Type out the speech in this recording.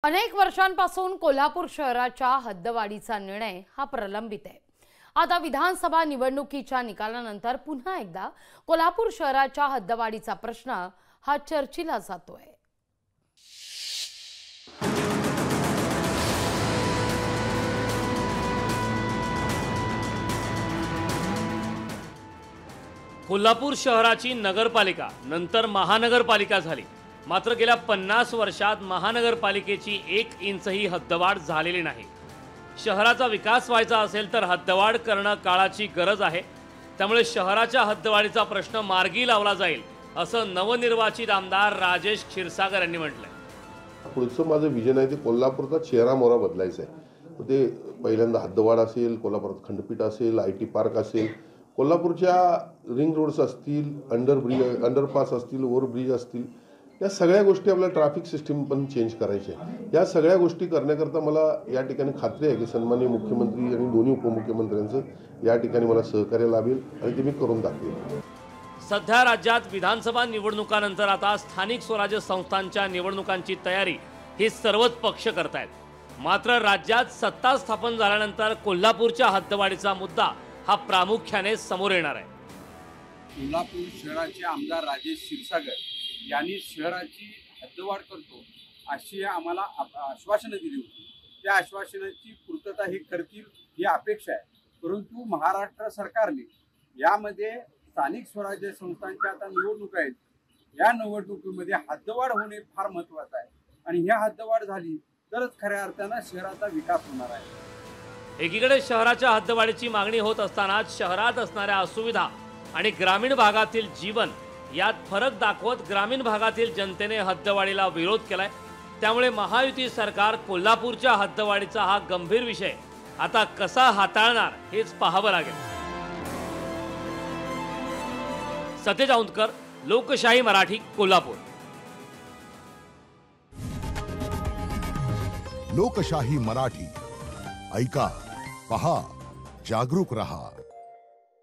अनेक वर्षांपासून कोल्हापूर शहराच्या हद्दवाढीचा निर्णय हा प्रलंबित आहे। आता विधानसभा निवडणुकीच्या निकालानंतर पुन्हा एकदा कोल्हापूर शहराच्या हद्दवाढीचा प्रश्न हा चर्चेला जातोय। कोल्हापूर शहराची नगरपालिका नंतर महानगरपालिका झाली, मात्र गेल्या 50 वर्षात महानगरपालिकेची 1 इंचही हद्दवाढ झालेली नाही। शहराचा विकास व्हायचा असेल तर हद्दवाढ करणं काळाची गरज आहे। त्यामुळे शहराच्या हद्दवाढीचा प्रश्न मार्गी लावला जाईल असं नवनिर्वाचित आमदार राजेश क्षीरसागर यांनी म्हटलंय। पुढचं माझं विजन आहे ते कोल्हापूरचा चेहरा मोहरा बदलायचा आहे। ते पहिल्यांदा हद्दवाढ असेल, कोल्हापुरात खंडपीठ असेल, IT पार्क असेल, कोल्हापूरच्या रिंग रोड्स असतील, अंडरपास असतील, ओव्हरब्रिज असतील, या सगळ्या गोष्टी आपल्या ट्रॅफिक सिस्टीम पण चेंज करायचे आहे। या सगळ्या गोष्टी करण्याकरता मला या ठिकाणी खात्री आहे की सन्माननीय मुख्यमंत्री आणि दोन्ही उपमुख्यमंत्र्यांचं या ठिकाणी मला सहकार्य लाभेल आणि ते मी करून दाखवेन। सध्या राज्यात विधानसभा निवडणुकानंतर आता स्थानिक स्वराज्य संस्थांच्या निवडणुकांची तयारी ही सर्वच पक्ष करतायत। मात्र राज्यात सत्ता स्थापन झाल्यानंतर कोल्हापूरच्या हद्दवाढीचा मुद्दा हा प्रामुख्याने समोर येणार आहे। कोल्हापूर शहराचे आमदार राजेश क्षीरसागर यांनी शहराची हद्दवाढ करतो अशी आम्हाला आश्वासनं दिली होती। त्या आश्वासनाची पूर्तता हे करतील ही अपेक्षा आहे। परंतु महाराष्ट्र सरकारने यामध्ये स्थानिक स्वराज्य संस्थांच्या आता निवडणुका आहेत, या निवडणुकीमध्ये हद्दवाढ होणे फार महत्त्वाचं आहे आणि ह्या हद्दवाढ झाली तरच खऱ्या अर्थानं शहराचा विकास होणार आहे। एकीकडे शहराच्या हद्दवाढीची मागणी होत असतानाच शहरात असणाऱ्या असुविधा आणि ग्रामीण भागातील जीवन यात फरक दाखवत ग्रामीण भागातील जनतेने हद्दवाढीला विरोध केलाय। त्यामुळे महायुती सरकार कोल्हापूरच्या हद्दवाढीचा हा गंभीर विषय आता कसा हाताळणार हेच पाहावं लागेल। सतेज औंधकर, लोकशाही मराठी, कोल्हापूर। लोकशाही मराठी ऐका, पहा, जागरूक रहा।